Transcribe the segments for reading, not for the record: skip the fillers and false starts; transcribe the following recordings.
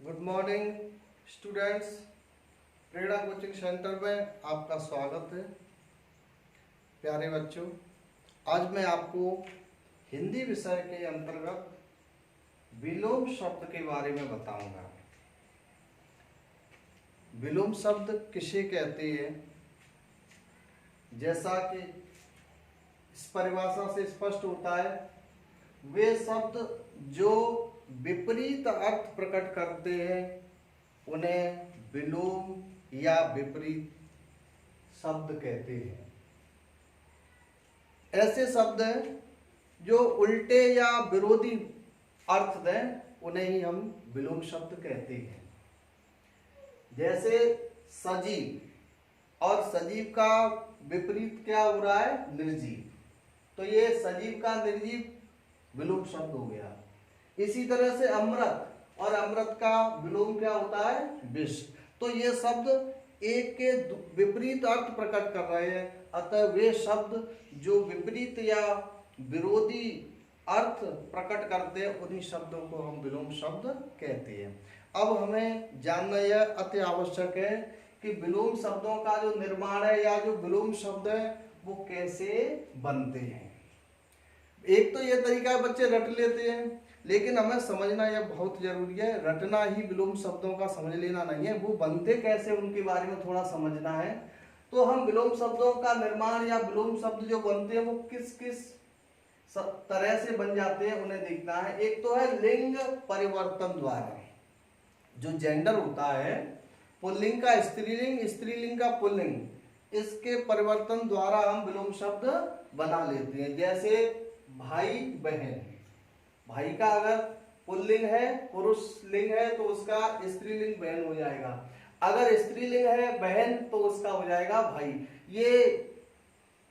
Good morning students. Prerna coaching centre में आपका स्वागत है। प्यारे बच्चों, आज मैं आपको हिंदी विषय के अंतर्गत विलोम शब्द के बारे में बताऊंगा। विलोम शब्द किसे कहते हैं? जैसा कि इस परिभाषा से स्पष्ट होता है, वे शब्द जो विपरीत अर्थ प्रकट करते हैं उन्हें विलोम या विपरीत शब्द कहते हैं। ऐसे शब्द हैं जो उल्टे या विरोधी अर्थ दें, उन्हें ही हम विलोम शब्द कहते हैं। जैसे सजीव, और सजीव का विपरीत क्या हो रहा है? निर्जीव। तो ये सजीव का निर्जीव विलोम शब्द हो गया। इसी तरह से अमृत, और अमृत का विलोम क्या होता है? विष। तो ये शब्द एक के विपरीत अर्थ प्रकट कर रहे हैं, अतः वे शब्द जो विपरीत या विरोधी अर्थ प्रकट करते हैं उन्हीं शब्दों को हम विलोम शब्द कहते हैं। अब हमें जानना यह अति आवश्यक है कि विलोम शब्दों का जो निर्माण है या जो विलोम शब्द है वो कैसे बनते हैं। एक तो यह तरीका बच्चे रट लेते हैं, लेकिन हमें समझना यह बहुत जरूरी है। रटना ही विलोम शब्दों का समझ लेना नहीं है, वो बनते कैसे उनके बारे में थोड़ा समझना है। तो हम विलोम शब्दों का निर्माण या विलोम शब्द जो बनते हैं वो किस किस तरह से बन जाते हैं उन्हें देखना है। एक तो है लिंग परिवर्तन द्वारा, जो जेंडर होता है, पुल्लिंग का स्त्रीलिंग, स्त्रीलिंग का पुल्लिंग, इसके परिवर्तन द्वारा हम विलोम शब्द बना लेते हैं। जैसे भाई बहन, भाई का अगर पुल्लिंग है, पुरुष लिंग है, तो उसका स्त्रीलिंग बहन हो जाएगा। अगर स्त्रीलिंग है बहन तो उसका हो जाएगा भाई। ये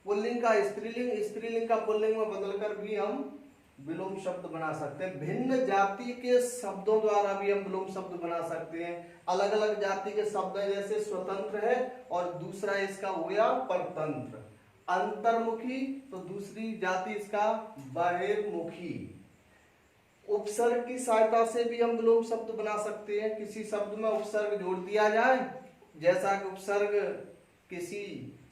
पुल्लिंग का स्त्रीलिंग, स्त्रीलिंग का पुल्लिंग में बदलकर भी हम विलोम शब्द बना सकते हैं। भिन्न जाति के शब्दों द्वारा भी हम विलोम शब्द बना सकते हैं। अलग अलग जाति के शब्द है, जैसे स्वतंत्र है और दूसरा इसका हो गया परतंत्र। अंतर्मुखी तो दूसरी जाति इसका बहिर्मुखी। उपसर्ग की सहायता से भी हम विलोम शब्द बना सकते हैं। किसी शब्द में उपसर्ग जोड़ दिया जाए, जैसा कि उपसर्ग किसी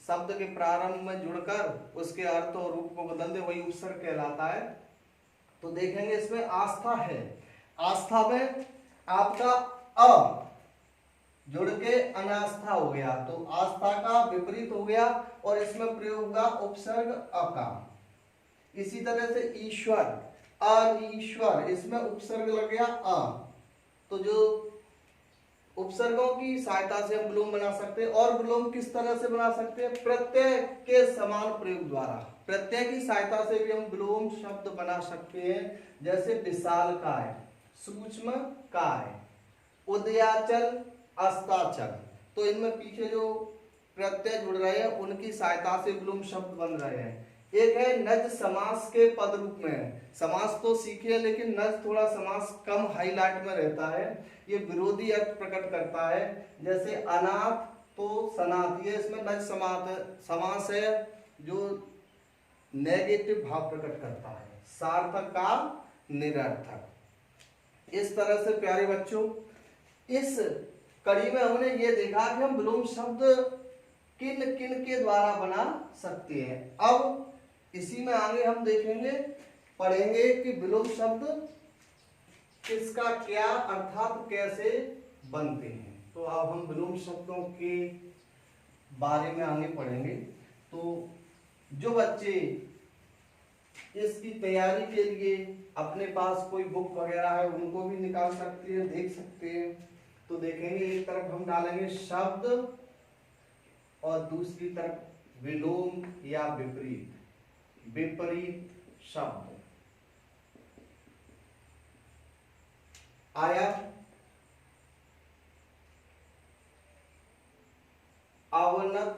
शब्द के प्रारंभ में जुड़कर उसके अर्थ और रूप को बदल दे, वही उपसर्ग कहलाता है। तो देखेंगे इसमें आस्था है, आस्था में आपका अ जुड़ के अनास्था हो गया, तो आस्था का विपरीत हो गया और इसमें प्रयोग होगा उपसर्ग अ का। इसी तरह से ईश्वर, अईश्वर, इसमें उपसर्ग लग गया अ। तो जो उपसर्गों की सहायता से हम विलोम बना सकते हैं। और विलोम किस तरह से बना सकते हैं? प्रत्यय के समान प्रयोग द्वारा, प्रत्यय की सहायता से भी हम विलोम शब्द बना सकते हैं। जैसे विशालकाय, सूक्ष्म काय, उदयाचल, अस्ताचल। तो इनमें पीछे जो प्रत्यय जुड़ रहे हैं उनकी सहायता से विलोम शब्द बन रहे हैं। एक है नज समास के पद रूप में। समास तो सीखे, लेकिन नज थोड़ा समास कम हाईलाइट में रहता है, ये विरोधी अर्थ प्रकट करता है। जैसे अनाथ तो सनाथ, ये इसमें नज समास है जो नेगेटिव भाव प्रकट करता है। सार्थक का निरर्थक। इस तरह से प्यारे बच्चों, इस कड़ी में हमने ये देखा कि हम विलोम शब्द किन किन के द्वारा बना सकते हैं। अब इसी में आगे हम देखेंगे, पढ़ेंगे कि विलोम शब्द किसका क्या अर्थात कैसे बनते हैं। तो अब हम विलोम शब्दों के बारे में आगे पढ़ेंगे। तो जो बच्चे इसकी तैयारी के लिए अपने पास कोई बुक वगैरह है उनको भी निकाल सकते हैं, देख सकते हैं। तो देखेंगे, एक तरफ हम डालेंगे शब्द और दूसरी तरफ विलोम या विपरीत, विपरीत शब्द। आया अवनत,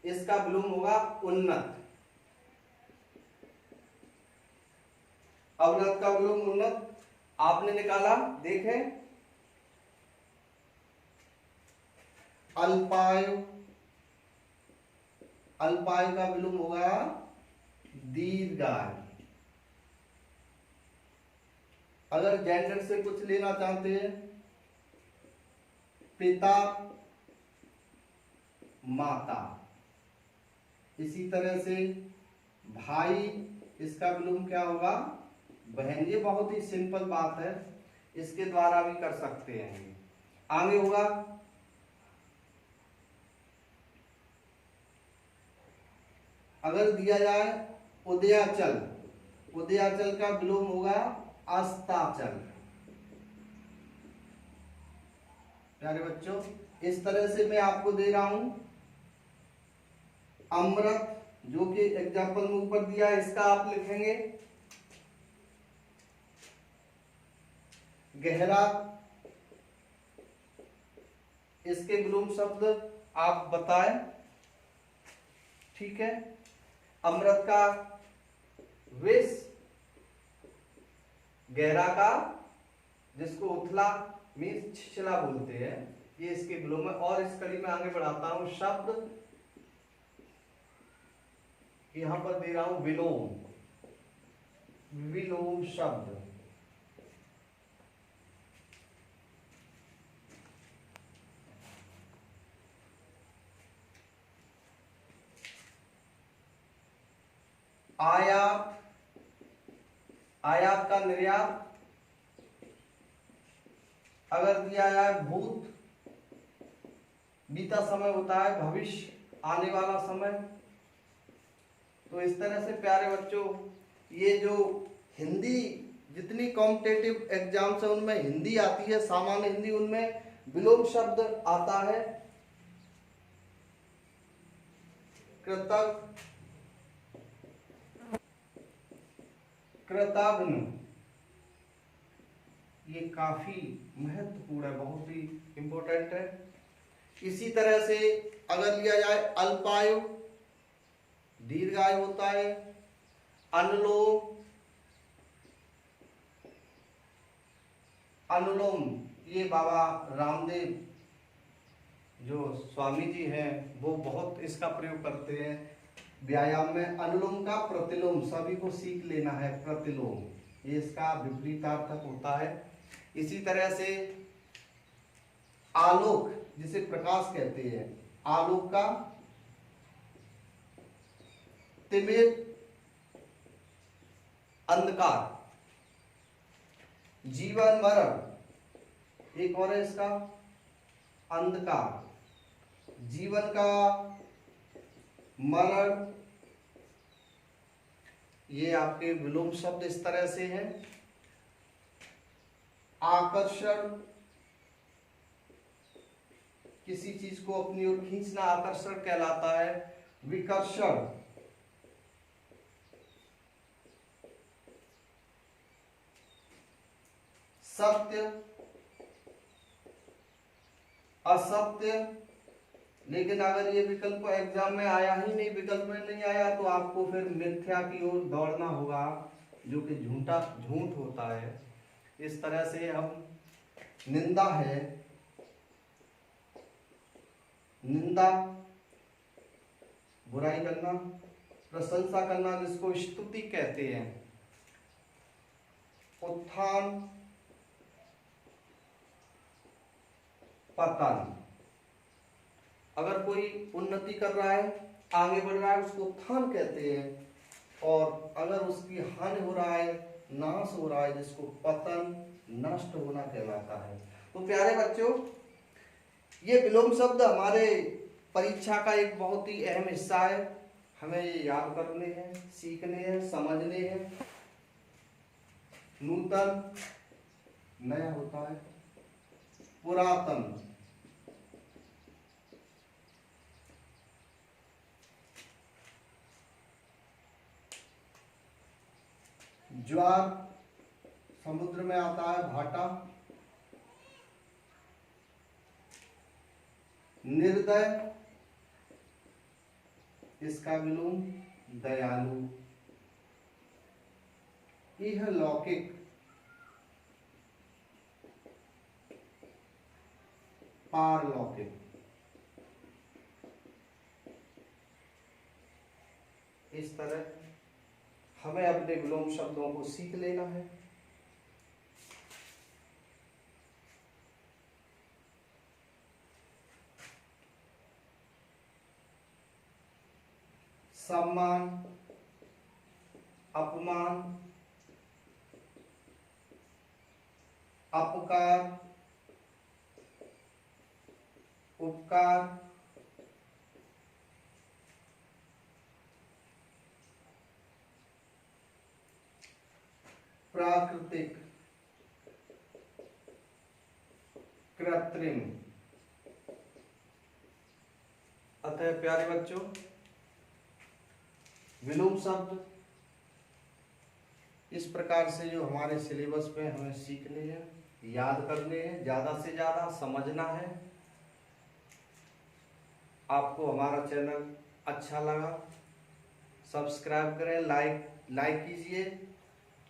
इसका विलोम होगा उन्नत। अवनत का विलोम उन्नत आपने निकाला, देखें। अल्पायु, अल्पायु का विलोम होगा दीर्घायु। अगर जेंडर से कुछ लेना चाहते हैं पिता माता। इसी तरह से भाई, इसका विलोम क्या होगा? बहन। ये बहुत ही सिंपल बात है, इसके द्वारा भी कर सकते हैं। आगे होगा अगर दिया जाए उदयाचल, उदयाचल का विलोम होगा अस्ताचल। प्यारे बच्चों, इस तरह से मैं आपको दे रहा हूं अमृत, जो कि एग्जाम्पल में ऊपर दिया है, इसका आप लिखेंगे गहरा, इसके विलोम शब्द आप बताएं। ठीक है। अमृत का विष, गहरा का, जिसको उथला मीन्स छिछला बोलते हैं, ये इसके विलोम है। और इस कड़ी में आगे बढ़ाता हूं शब्द, यहां पर दे रहा हूं विलोम, विलोम शब्द। आयात, आयात का निर्यात। अगर दिया जाए भूत, बीता समय होता है, भविष्य आने वाला समय। तो इस तरह से प्यारे बच्चों, ये जो हिंदी जितनी कॉम्पिटेटिव एग्जाम्स है उनमें हिंदी आती है, सामान्य हिंदी, उनमें विलोम शब्द आता है। कृतज्ञ, कृतघ्न, ये काफी महत्वपूर्ण है, बहुत ही इंपॉर्टेंट है। इसी तरह से अगर लिया जाए अल्पायु, दीर्घायु होता है। अनुलोम, अनुलोम ये बाबा रामदेव जो स्वामी जी हैं वो बहुत इसका प्रयोग करते हैं व्यायाम में। अनुलोम का प्रतिलोम सभी को सीख लेना है, प्रतिलोम ये इसका विपरीतार्थक होता है। इसी तरह से आलोक, जिसे प्रकाश कहते हैं, आलोक का तिमिर, अंधकार। जीवन मरण, एक और है इसका अंधकार, जीवन का मरण। ये आपके विलोम शब्द इस तरह से हैं। आकर्षण, किसी चीज को अपनी ओर खींचना आकर्षण कहलाता है। विकर्षण, सत्य, असत्य। लेकिन अगर ये विकल्प एग्जाम में आया ही नहीं, विकल्प में नहीं आया, तो आपको फिर मिथ्या की ओर दौड़ना होगा, जो कि झूठ होता है। इस तरह से हम निंदा है, निंदा बुराई करना, प्रशंसा करना जिसको स्तुति कहते हैं। उत्थान, पतन। अगर कोई उन्नति कर रहा है, आगे बढ़ रहा है, उसको उत्थान कहते हैं। और अगर उसकी हानि हो रहा है, नाश हो रहा है, जिसको पतन, नष्ट होना कहलाता है। तो प्यारे बच्चों, ये विलोम शब्द हमारे परीक्षा का एक बहुत ही अहम हिस्सा है। हमें ये याद करने हैं, सीखने हैं, समझने हैं। नूतन नया होता है, पुरातन ज्वार समुद्र में आता है, भाटा। निर्दय, इसका विलोम दयालु। इहलौकिक, पारलौकिक। इस तरह हमें अपने विलोम शब्दों को सीख लेना है। सम्मान, अपमान, अपकार, उपकार, प्राकृतिक, कृत्रिम। अतः प्यारे बच्चों, विलोम शब्द इस प्रकार से जो हमारे सिलेबस में हमें सीखने हैं, याद करने हैं, ज्यादा से ज्यादा समझना है। आपको हमारा चैनल अच्छा लगा, सब्सक्राइब करें, लाइक कीजिए,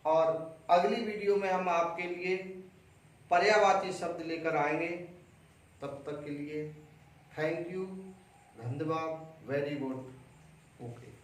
और अगली वीडियो में हम आपके लिए पर्यायवाची शब्द लेकर आएंगे। तब तक के लिए थैंक यू, धन्यवाद, वेरी गुड, ओके।